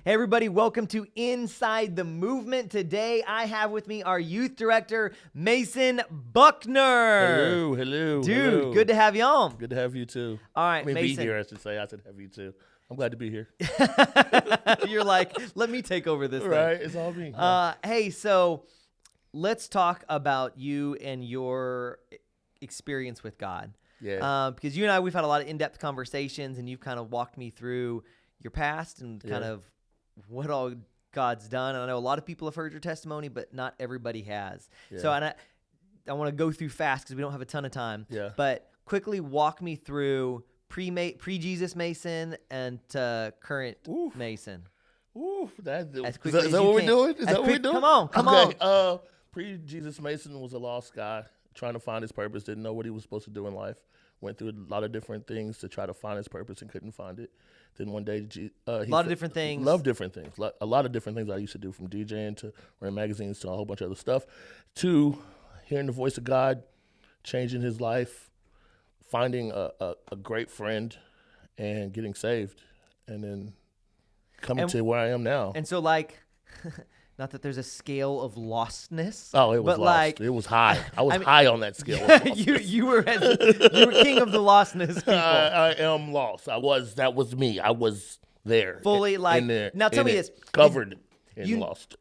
Hey everybody, welcome to Inside the Movement. Today I have with me our youth director, Mason Buckner. Hello. Dude, hello. good to have you on. Good to have you too. All right, I mean, Mason. be here, I should say. I said have you too. I'm glad to be here. You're like, let me take over this Right, thing. it's all me. Hey, so let's talk about you and your experience with God. Yeah. Because you and I, we've had a lot of in-depth conversations, and you've kind of walked me through your past and kind of what all God's done. And I know a lot of people have heard your testimony, but not everybody has. Yeah. So I want to go through fast because we don't have a ton of time. Yeah. But quickly walk me through pre-Jesus Mason and current Mason. Ooh, is that As what quickly as we're you can. doing? Is that what we're doing? Come on. Pre-Jesus Mason was a lost guy trying to find his purpose, didn't know what he was supposed to do in life. Went through a lot of different things to try to find his purpose and couldn't find it. Then one day, A lot of different things. Love different things. A lot of different things I used to do, from DJing to running magazines to a whole bunch of other stuff, to hearing the voice of God, changing his life, finding a great friend, and getting saved, and then coming to where I am now. And so, like, not that there's a scale of lostness. Oh, it was but lost. Like, it was high. I was I mean, high on that scale. you were king of the lostness people. I am lost. That was me. I was there. Fully, in there. Now tell me this. Covered in You- lost.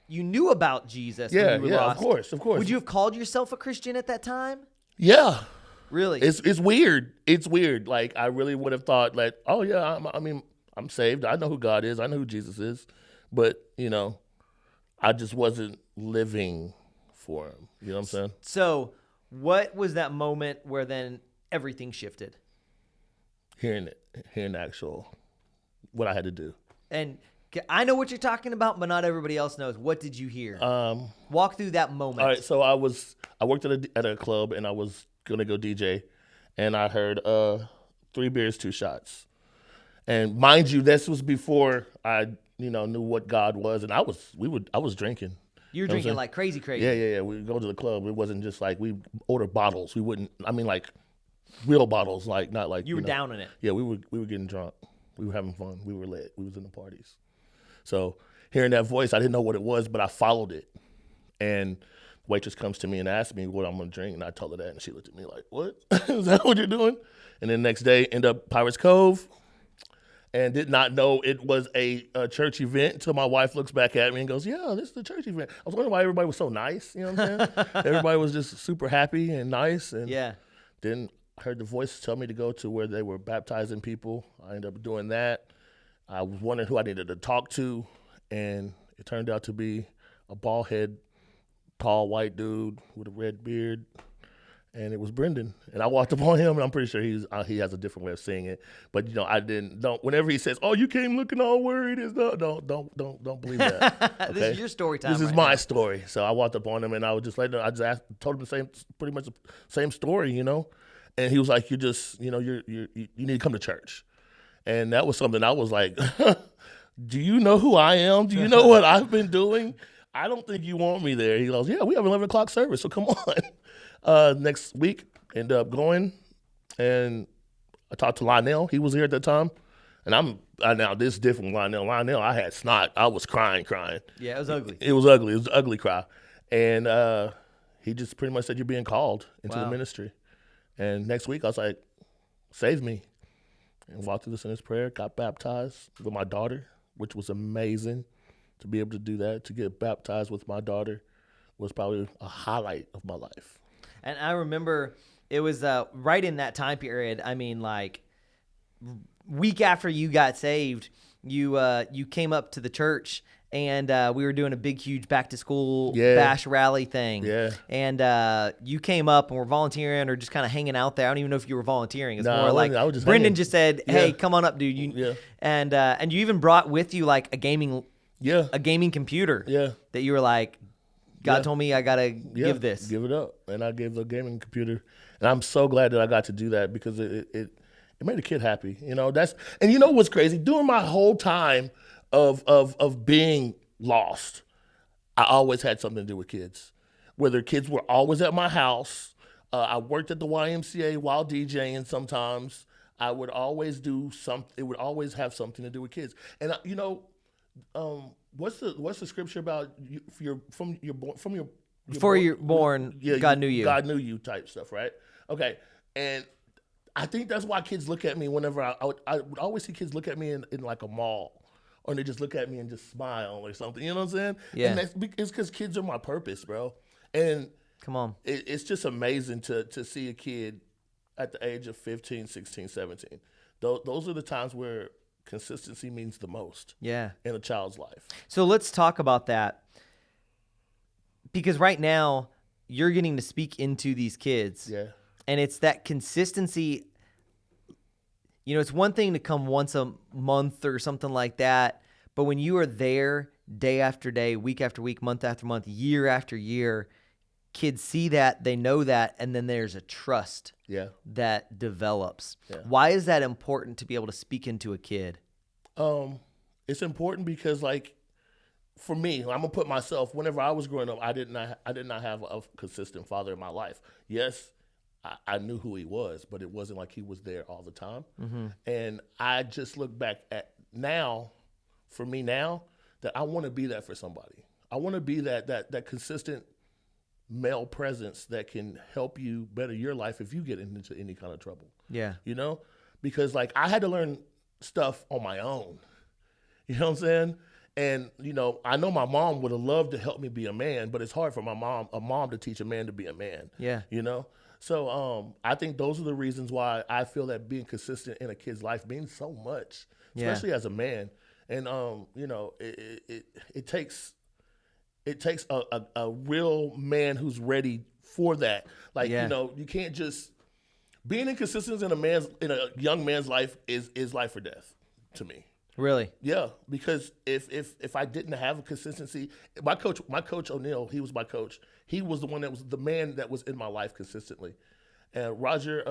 You knew about Jesus when you were Yeah, lost. of course. Would you have called yourself a Christian at that time? Yeah. Really? It's weird. It's weird. Like, I really would have thought, like, oh, yeah, I'm saved. I know who God is. I know who Jesus is. But, I just wasn't living for him. You know what I'm saying? So what was that moment where then everything shifted? Hearing actual what I had to do. And I know what you're talking about, but not everybody else knows. What did you hear? Walk through that moment. All right, so I worked at a club, and I was gonna go DJ, and I heard 3 beers, 2 shots. And mind you, this was before I knew what God was, and I was drinking. You were drinking like crazy. Yeah. We would go to the club. It wasn't just like we ordered bottles. We wouldn't. I mean, like real bottles, like not like You were down in it. Yeah, we were getting drunk. We were having fun. We were lit. We was in the parties. So hearing that voice, I didn't know what it was, but I followed it. And the waitress comes to me and asks me what I'm gonna drink, and I told her that, and she looked at me like, "What? Is that what you're doing?" And then the next day, end up Pirates Cove, and did not know it was a church event until my wife looks back at me and goes, "Yeah, this is the church event." I was wondering why everybody was so nice. You know what I'm saying? Everybody was just super happy and nice. And then I heard the voice tell me to go to where they were baptizing people. I ended up doing that. I was wondering who I needed to talk to, and it turned out to be a bald head, tall white dude with a red beard, and it was Brendan. And I walked up on him, and I'm pretty sure he has a different way of saying it. But I don't. Whenever he says, "Oh, you came looking all worried," don't believe that. Okay? This is your story time. This is my story. So I walked up on him, and I was just like, told him pretty much the same story, And he was like, "You just, you need to come to church." And that was something I was like, "Do you know who I am? Do you know what I've been doing? I don't think you want me there." He goes, "Yeah, we have 11 o'clock service, so come on." Next week, ended up going, and I talked to Lionel. He was here at that time. And now this is different. Lionel, I had snot. I was crying. Yeah, it was ugly. It was ugly. It was an ugly cry. And he just pretty much said, "You're being called into the ministry." And next week, I was like, "Save me." And walked through the sinner's prayer, got baptized with my daughter, which was amazing to be able to do that. To get baptized with my daughter was probably a highlight of my life. And I remember it was right in that time period. I mean, like week after you got saved, you came up to the church, and we were doing a big, huge back to school bash rally thing. Yeah. And you came up and were volunteering or just kind of hanging out there. I don't even know if you were volunteering. It's No, more like I was just Brendan hanging. just said, "Hey, come on up, dude." And you even brought with you like a gaming computer. Yeah. That you were like, God told me I gotta give this. Give it up. And I gave the gaming computer. And I'm so glad that I got to do that because it made a kid happy. And you know what's crazy? During my whole time of being lost, I always had something to do with kids. Whether kids were always at my house, I worked at the YMCA while DJing sometimes. I would always do something. It would always have something to do with kids. And what's the scripture about you, Before you're born, God knew you. God knew you type stuff, right? Okay. And I think that's why kids look at me whenever I would always see kids look at me in like a mall, or they just look at me and just smile or something. You know what I'm saying? Yeah. And it's because kids are my purpose, bro. And come on, it's just amazing to see a kid at the age of 15, 16, 17. Those are the times where consistency means the most. Yeah. In a child's life. So let's talk about that, because right now you're getting to speak into these kids. Yeah. And it's that consistency. You know, it's one thing to come once a month or something like that, but when you are there day after day, week after week, month after month, year after year, kids see that, they know that, and then there's a trust that develops. Yeah. Why is that important to be able to speak into a kid? It's important because, like, for me, I'm gonna put myself. Whenever I was growing up, I did not have a consistent father in my life. Yes, I knew who he was, but it wasn't like he was there all the time. Mm-hmm. And I just look back at now, for me now, that I want to be that for somebody. I want to be that consistent male presence that can help you better your life if you get into any kind of trouble. Yeah. You know? Because, like, I had to learn stuff on my own. You know what I'm saying? And, you know, I know my mom would have loved to help me be a man, but it's hard for a mom to teach a man to be a man. Yeah. You know? So I think those are the reasons why I feel that being consistent in a kid's life means so much, especially as a man. And, you know, it takes a real man who's ready for that. Like, you know, you can't just being inconsistent in a young man's life is life or death to me. Really? Yeah, because if I didn't have a consistency, my coach O'Neal, he was my coach. He was the one that was the man that was in my life consistently. And Roger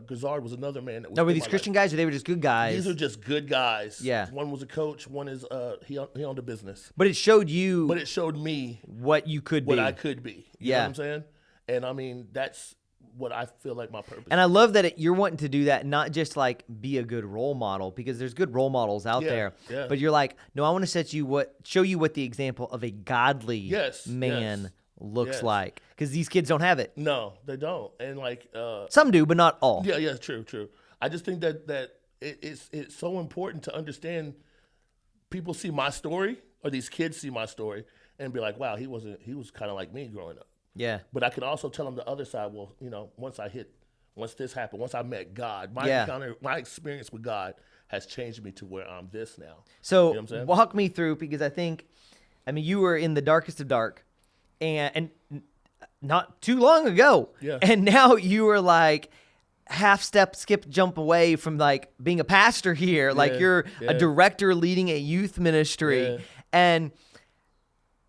Gazard was another man that was. Now, were these Christian guys, or they were just good guys? These are just good guys. Yeah. One was a coach. One is he owned a business. But it showed you. But it showed me what you could be. What I could be. You know what I'm saying? And I mean, that's what I feel like my purpose. And I love that you're wanting to do that, not just like be a good role model, because there's good role models out there. Yeah. But you're like, no, I want to show you what the example of a godly man looks like, because these kids don't have it. No, they don't. And like some do, but not all. Yeah, true. I just think that it's so important to understand. People see my story, or these kids see my story, and be like, wow, he was kind of like me growing up. Yeah. But I can also tell them the other side. Well, you know, once this happened, once I met God, my experience with God has changed me to where I'm this now. So you know what I'm saying? Walk me through, because I mean, you were in the darkest of dark, and not too long ago. Yeah. And now you are like skip, jump away from like being a pastor here. Yeah. Like you're a director leading a youth ministry. Yeah. And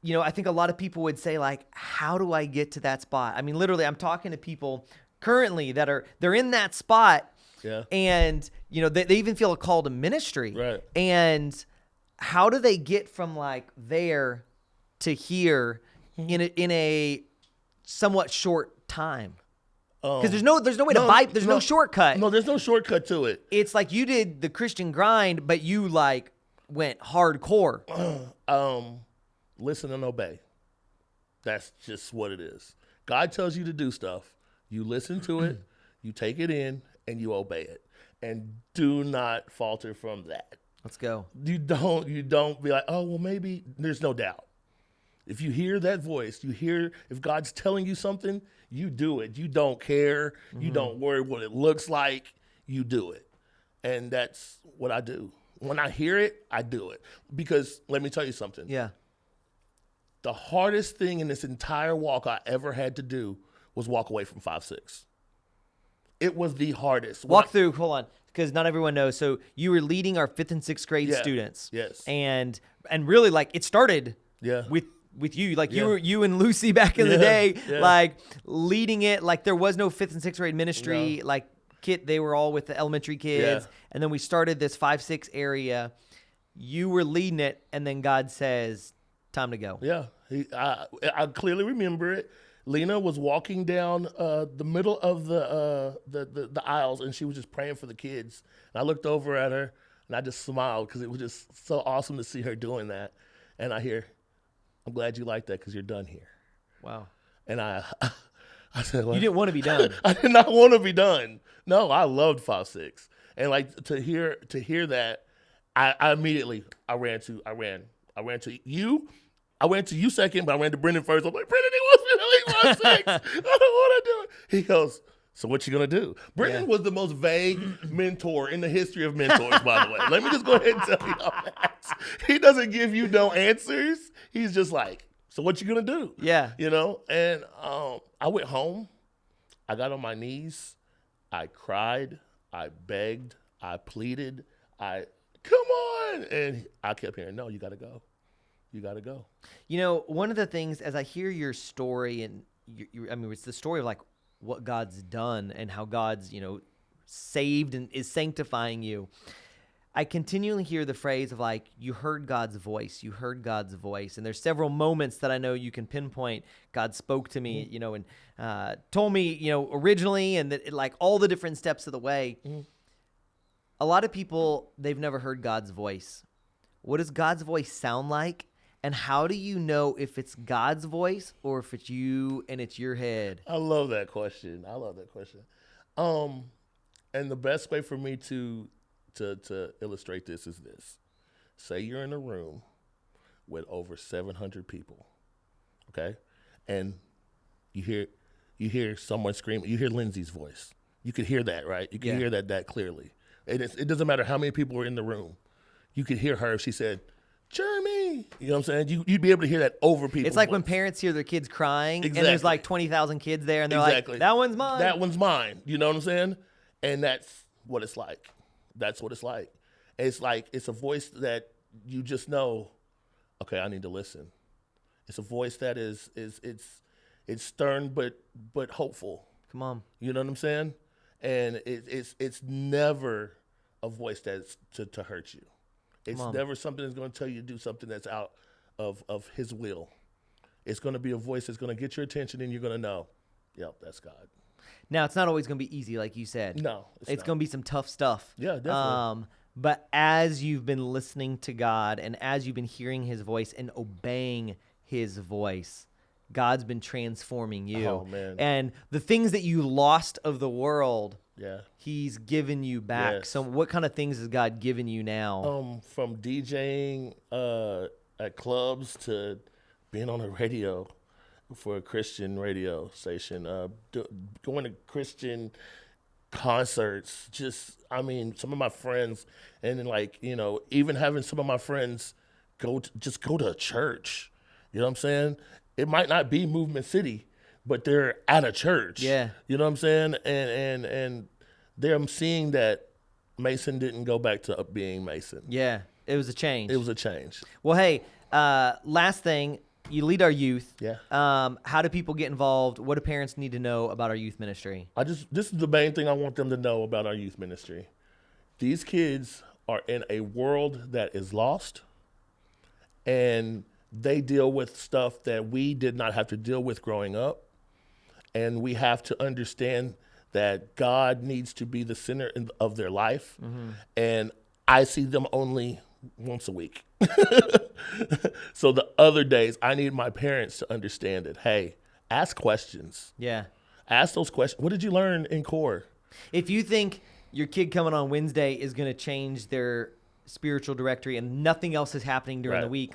you know, I think a lot of people would say, like, how do I get to that spot? I mean, literally, I'm talking to people currently they're in that spot. Yeah. And, you know, they even feel a call to ministry. Right. And how do they get from like there to here in a somewhat short time? Because there's no way to bypass. There's no shortcut. No, there's no shortcut to it. It's like you did the Christian grind, but you like went hardcore. Listen and obey. That's just what it is. God tells you to do stuff. You listen to it, you take it in, and you obey it. And do not falter from that. Let's go. You don't be like, oh, well, maybe. There's no doubt. If you hear that voice, if God's telling you something, you do it. You don't care. Mm-hmm. You don't worry what it looks like. You do it. And that's what I do. When I hear it, I do it. Because let me tell you something. Yeah. The hardest thing in this entire walk I ever had to do was walk away from 5-6. It was the hardest. Hold on, because not everyone knows. So you were leading our 5th and 6th grade students. Yes. And really, like, it started with you. Like, you and Lucy back in the day, like, leading it. Like, there was no 5th and 6th grade ministry. No. Like, they were all with the elementary kids. Yeah. And then we started this 5-6 area. You were leading it, and then God says, time to go. Yeah, I clearly remember it. Lena was walking down the middle of the aisles, and she was just praying for the kids. And I looked over at her, and I just smiled because it was just so awesome to see her doing that. And I hear, "I'm glad you like that because you're done here." Wow. And I said, well, You didn't want to be done. I did not want to be done. No, I loved 5'6", and like to hear that, I immediately I ran to you. I went to you second, but I ran to Brendan first. I'm like, Brendan, he wants me to leave 5'6". I don't want to do it. He goes, so what you gonna do? Brendan was the most vague mentor in the history of mentors, by the way. Let me just go ahead and tell you all that. He doesn't give you no answers. He's just like, so what you gonna do? Yeah. You know? And I went home. I got on my knees. I cried. I begged. I pleaded. Come on. And I kept hearing, no, you got to go. You got to go. You know, one of the things, as I hear your story, and I mean, it's the story of like what God's done and how God's, saved and is sanctifying you. I continually hear the phrase of like, you heard God's voice. You heard God's voice. And there's several moments that I know you can pinpoint. God spoke to me, and told me, originally, and that like all the different steps of the way. Mm-hmm. A lot of people, they've never heard God's voice. What does God's voice sound like? And how do you know if it's God's voice or if it's you and it's your head? I love that question. And the best way for me to illustrate this is this. Say you're in a room with over 700 people, okay? And you hear someone screaming. You hear Lindsay's voice. You could hear that, right? You can hear that clearly. It doesn't matter how many people were in the room. You could hear her if she said, Jeremy. You know what I'm saying? You'd be able to hear that over people. It's like when parents hear their kids crying, and there's like 20,000 kids there, and they're like, that one's mine. That one's mine. You know what I'm saying? And that's what it's like. That's what it's like. It's a voice that you just know, okay, I need to listen. It's a voice that is it's stern but hopeful. Come on. You know what I'm saying? And it's never a voice that's to hurt you. It's never something that's going to tell you to do something that's out of his will. It's going to be a voice that's going to get your attention, and you're going to know, yep, that's God. Now, it's not always going to be easy, like you said. No, it's going to be some tough stuff. Yeah, definitely. But as you've been listening to God and as you've been hearing his voice and obeying his voice, God's been transforming you. Oh, man. And the things that you lost of the world, he's given you back. Yes. So what kind of things has God given you now? From DJing at clubs to being on the radio for a Christian radio station, going to Christian concerts, some of my friends, and then even having some of my friends go to a church. You know what I'm saying? It might not be Movement City, but they're at a church. Yeah. You know what I'm saying? And I'm seeing that Mason didn't go back to being Mason. Yeah, it was a change. It was a change. Well, hey, last thing, you lead our youth. Yeah. How do people get involved? What do parents need to know about our youth ministry? This is the main thing I want them to know about our youth ministry. These kids are in a world that is lost, and they deal with stuff that we did not have to deal with growing up. And we have to understand that God needs to be the center of their life. Mm-hmm. And I see them only once a week. So the other days, I need my parents to understand it. Hey, ask questions. Yeah. Ask those questions. What did you learn in core? If you think your kid coming on Wednesday is going to change their spiritual directory and nothing else is happening during the week,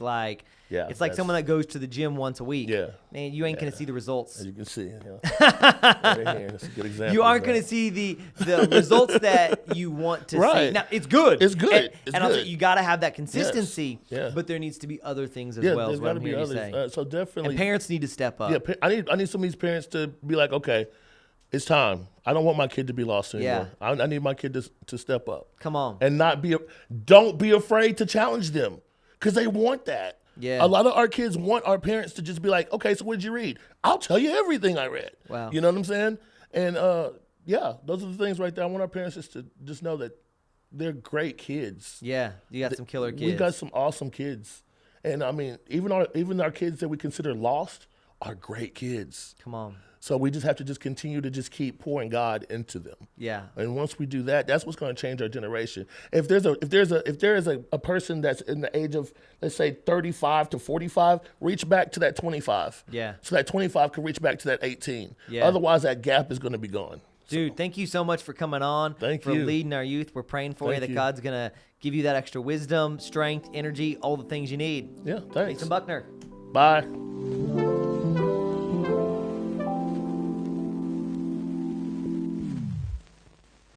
it's like someone that goes to the gym once a week. Yeah. Man, you ain't going to see the results. As you can see. Right here. That's a good example. You aren't going to see the results that you want to see. Now, it's good. It's good. And you got to have that consistency, but there needs to be other things as well, is what I'm hearing you say. So definitely. And parents need to step up. Yeah, I need some of these parents to be like, okay, it's time. I don't want my kid to be lost anymore. Yeah. I need my kid to step up. Come on. And don't be afraid to challenge them, because they want that. Yeah. A lot of our kids want our parents to just be like, okay, so what did you read? I'll tell you everything I read. Wow. You know what I'm saying? And those are the things right there. I want our parents to just know that they're great kids. Yeah, you got some killer kids. We got some awesome kids. And I mean, even our kids that we consider lost are great kids. Come on. So we just have to just continue to just keep pouring God into them. Yeah. And once we do that, that's what's going to change our generation. If there is a person that's in the age of, let's say, 35 to 45, reach back to that 25. Yeah. So that 25 can reach back to that 18. Yeah. Otherwise, that gap is going to be gone. Dude, thank you so much for coming on. Thank for you. leading our youth. We're praying for you that God's going to give you that extra wisdom, strength, energy, all the things you need. Yeah, thanks. Mason Buckner. Bye.